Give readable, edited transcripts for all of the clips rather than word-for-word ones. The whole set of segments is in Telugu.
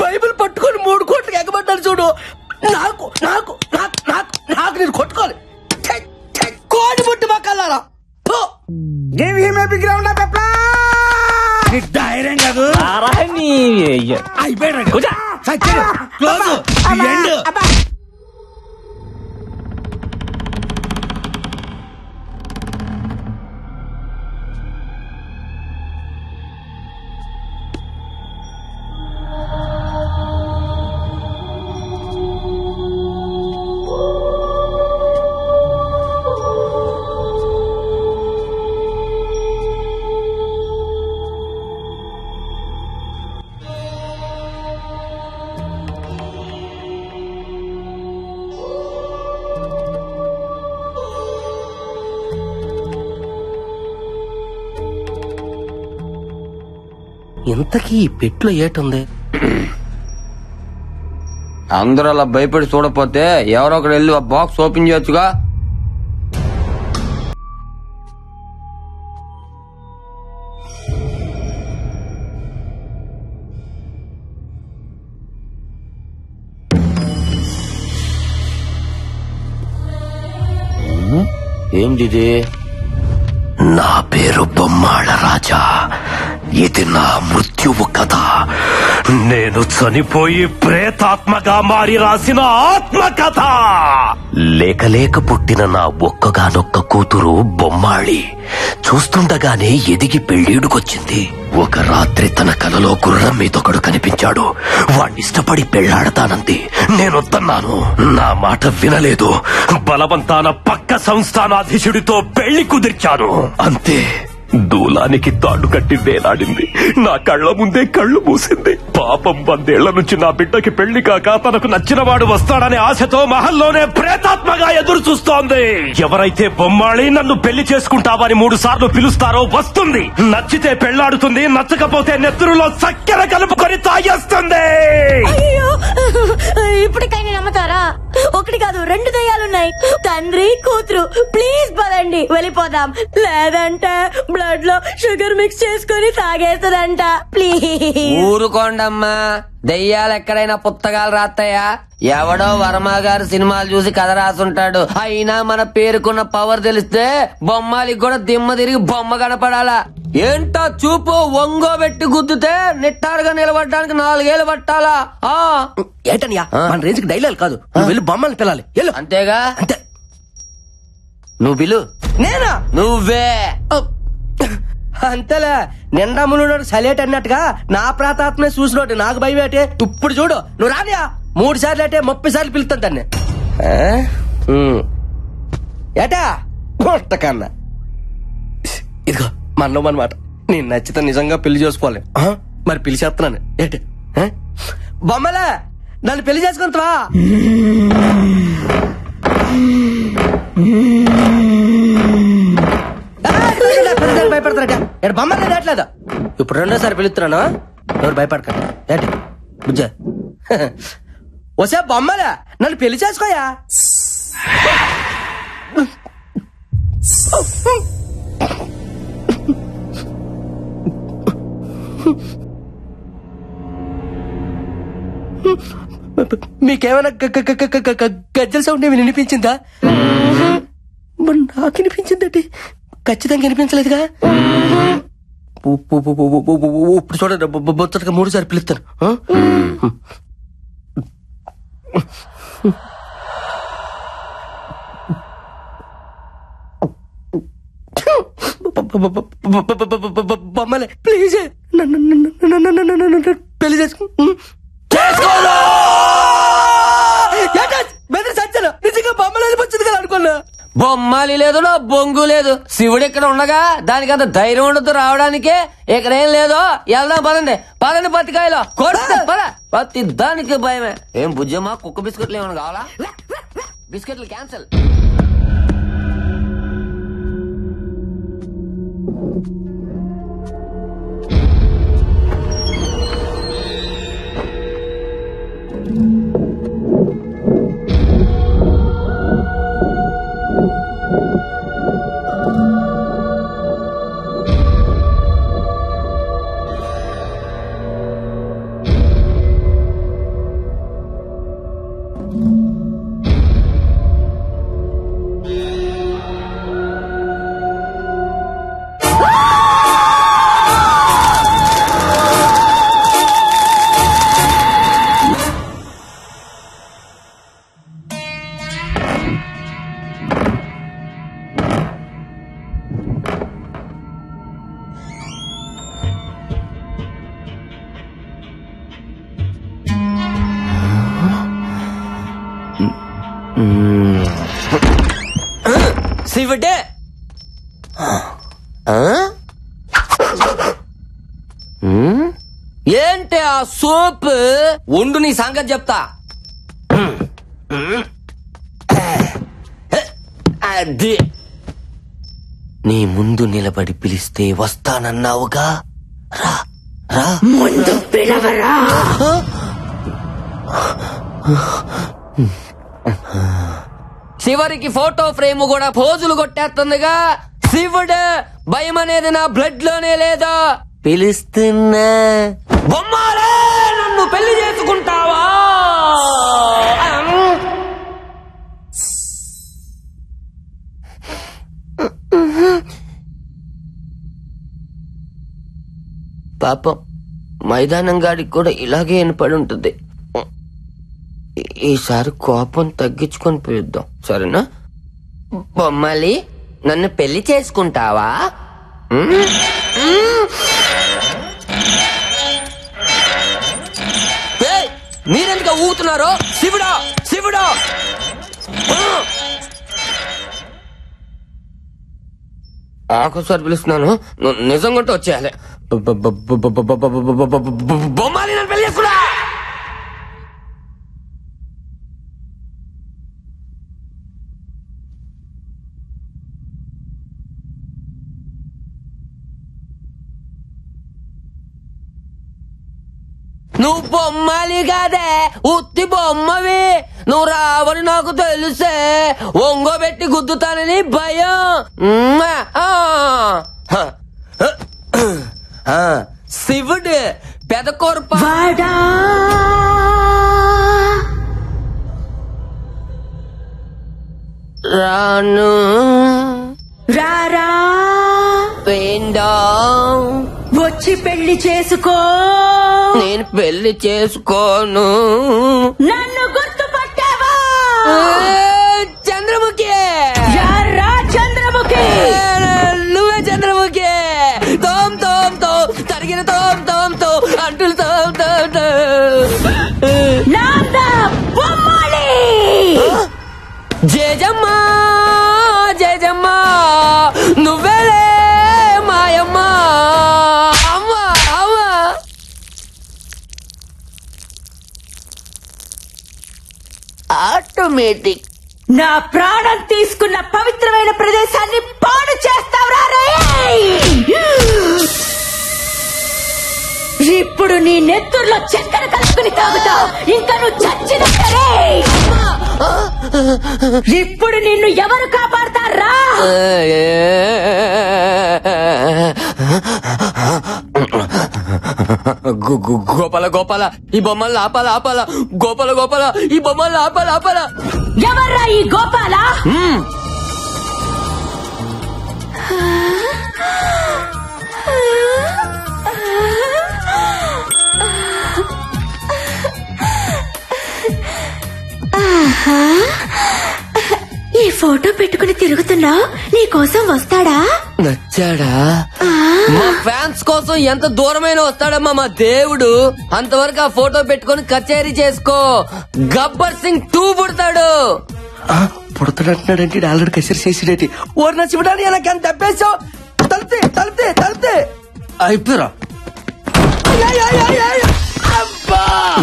బైబిల్ పట్టుకొని 3 కోట్లకి ఎగబడ్డాను చూడు. నాకు నాకు నాకు నాకు నాకు నేను కొట్టుకోవాలి. కోడి ముట్టి మొక్కలారా ధైర్యం కాదు. అయిపోయాడు. ఇంతకీ ఈ పెట్లో ఏటుంది? అందరూ అలా భయపడి చూడపోతే ఎవరో ఒకరు వెళ్ళి ఆ బాక్స్ ఓపెన్ చేయొచ్చుగా. ఏంటిది? నా పేరు బొమ్మాళ రాజా. ఇది నా మృత్యువు కథ. నేను చనిపోయి ప్రేతాత్మగా మారి రాసిన ఆత్మకథ. లేక పుట్టిన నా ఒక్కగానొక్క కూతురు బొమ్మాళి చూస్తుండగానే ఎదిగి పెళ్ళీడుకొచ్చింది. ఒక రాత్రి తన కలలో గుర్రం మీదొకడు కనిపించాడు. వాణ్ణిష్టపడి పెళ్లాడతానంది. నేనొద్దన్నాను. నా మాట వినలేదు. బలవంతాన పక్క సంస్థానాధీశుడితో పెళ్లి కుదిర్చాను. అంతే. దూలానికి తాడు కట్టి వేలాడింది. నా కళ్ల ముందే కళ్ళు మూసింది. పాపం 100 ఏళ్ల నుంచి నా బిడ్డకి పెళ్లి కాక తనకు నచ్చిన వాడు వస్తాడనే ఆశతో మహల్లోనే ప్రేతాత్మగా ఎదురు చూస్తోంది. ఎవరైతే బొమ్మాళి నన్ను పెళ్లి చేసుకుంటావని 3 సార్లు పిలుస్తారో వస్తుంది. నచ్చితే పెళ్లాడుతుంది, నచ్చకపోతే నెత్తురులో చక్కెర కలుపుకొని తాగేస్తుంది. ఇప్పటికైనా నమ్ముతారా? 1 కాదు 2 దయ్యాలున్నాయి. తండ్రి కూతురు. ప్లీజ్ పదండి వెళ్ళిపోదాం. లేదంటే బ్లడ్ లో షుగర్ మిక్స్ చేసుకుని తాగేస్తుందంట. ప్లీజ్ ఊరుకోండమ్మా. దెయ్యాలు ఎక్కడైనా పుస్తకాలు రాస్తాయా? ఎవడో వర్మ గారు సినిమాలు చూసి కథ రాసుంటాడు. అయినా మన పేరుకున్న పవర్ తెలిస్తే బొమ్మాలికి కూడా దిమ్మ తిరిగి బొమ్మ కనపడాలా? ఏంటో చూపు ఒంగోబెట్టి గుద్దుతే నిట్టారుగా నిలబడడానికి 4 ఏళ్ళు పట్టాలా? ఏంటనియా మన రేంజ్ కి డైలాగ్ కాదు. నువ్వు వెళ్ళి బొమ్మల్ని పిల్లాలి. అంతేగా? అంతే. నువ్వు పిలు. నేనా? నువ్వే. అంతేలే. నిండా మునుడు సలేట్ అన్నట్టుగా నా ప్రాతాత్మే చూసినోటి నాకు భయం ఏంటి? ఇప్పుడు చూడు. నువ్వు రానియా 3 సార్లు అంటే 30 సార్లు పిలుస్తాను దాన్ని. ఏటా కన్నా ఇదిగో మనమాట. నేను నచ్చితే నిజంగా పెళ్లి చేసుకోవాలి. మరి పెళ్లి చేస్తున్నాను. ఏంటి బొమ్మలే నన్ను పెళ్లి చేసుకుంటావా? భయపడతారట. బొమ్మలే దాట్లేదు. ఇప్పుడు 2ోసారి పిలుస్తున్నాను. ఎవరు భయపడకండి. ఏంటి బుజ్జ వసే బొమ్మలే నన్ను పెళ్లి చేసుకోయా? మీకేమైనా గజ్జల సౌండ్ ఏమి వినిపించిందా? మరి నాకు వినిపించిందండి. ఖచ్చితంగా వినిపించలేదుగా. ఇప్పుడు చూడండి బొచ్చటగా 3 సార్లు పిలుస్తాను. బొమ్మలే ప్లీజ్ పెళ్లి చేసుకో. సచ్చాను నిజంగా బొమ్మలేదు వచ్చింది కదా అనుకున్నా. బొమ్మాలి లేదు, నా బొంగు లేదు. శివుడు ఇక్కడ ఉండగా దానికి అంత ధైర్యం ఉండదు రావడానికే. ఇక్కడేం లేదో వెళ్దాం పదండి. పదండి పత్తికాయలో కొడుతా పద. పత్తి దానికి భయమే. ఏం బుజ్జమ్మా కుక్క బిస్కెట్లు ఏమైనా కావాలా? బిస్కెట్లు క్యాన్సల్. సూప్ ఉండు నీ సంగతి చెప్తా. అది నీ ముందు నిలబడి పిలిస్తే వస్తానన్నావుగా, రా రా. ముందు పిలవరా. చివరికి ఫోటో ఫ్రేమ్ కూడా పోజులు కొట్టేస్తుందిగా. శివుడు భయం అనేది నా బ్లడ్ లోనే లేదా. పిలుస్తున్నా బొమ్మాలే, నన్ను పెళ్లి చేసుకుంటావా? పాపం మైదానం గాడికి కూడా ఇలాగే వినపడి ఉంటుంది. ఈసారి కోపం తగ్గించుకొని పిలుద్దాం, సరేనా? బొమ్మాలి, నన్ను పెళ్లి చేసుకుంటావా? మీరెందుకు ఊగుతున్నారో? శివుడా శివుడా. ఆకోసారి పిలుస్తున్నాను, నిజంగా వచ్చేయాలి. బొమ్మాలి, నన్ను పెళ్లి చేసుకున్నా. నువ్వు బొమ్మాలి కాదే, ఉత్తి బొమ్మవి. నువ్వు రావని నాకు తెలుసే, ఒంగోబెట్టి గుద్దుతానని భయం. శివుడు పెదకొరప రాను రారా, వేండం వచ్చి పెళ్లి చేసుకో. నేను పెళ్లి చేసుకోను. నన్ను గుర్తుపట్టావా? చంద్రముఖి. యారా చంద్రముఖి? నువ్వే చంద్రముఖి. తోమ్ తోమ్ తో తరిగిన తోమ్ తోమ్ తో అంటులు తోమ్ తోమ్ తో. నాన్న బొమ్మాలి. జయజమ్మా జయజమ్మా, నువ్వేలే మాయమ్మ. అమ్మా అమ్మా. ఆటోమేటిక్. నా ప్రాణం తీసుకున్న పవిత్రమైన ప్రదేశాన్ని పాడు చేస్తావురా రే. ఇప్పుడు నీ నెత్తుర్లో చక్కెర కలుపుకుని తాగుతావు. ఇంకా నువ్వు చచ్చినట్టే. ఇప్పుడు నిన్ను ఎవరు కాపాడతారా? గోపాల గోపాల, ఈ బొమ్మలు ఆపాల ఆపాల. గోపాల గోపాల, ఈ బొమ్మలు ఆపాల ఆపాల. ఎవర్రా ఈ గోపాల? ఈ ఫోటో పెట్టుకుని తిరుగుతున్నావు, నీ కోసం వస్తాడా? నచ్చాడా? మా ఫ్యాన్స్ కోసం ఎంత దూరమైన వస్తాడమ్మా మా దేవుడు. అంతవరకు ఆ ఫోటో పెట్టుకుని కచేరీ చేసుకో. గబ్బర్ సింగ్ 2 పుడతాడు. పుడతాడంటున్నాడంటే ఆల్రెడీ కసిరి చేసిడేటి. ఓరి నా శివుడాని నాకు ఎంత తప్పేసావు. తలితే తలితే తలితే అయిపోయారా?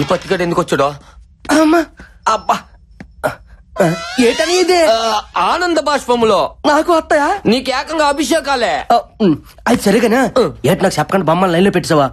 ఈ పత్తికడు ఎందుకు వచ్చాడో? అమ్మా అబ్బా, ఏటని ఇది? ఆనంద బాష్పములో నాకు వస్తాయా? నీకు ఏకంగా అభిషేకాలే. అది సరిగానా? ఏట నాకు చెప్పకుండా బొమ్మలు లైన్ లో పెట్టావా?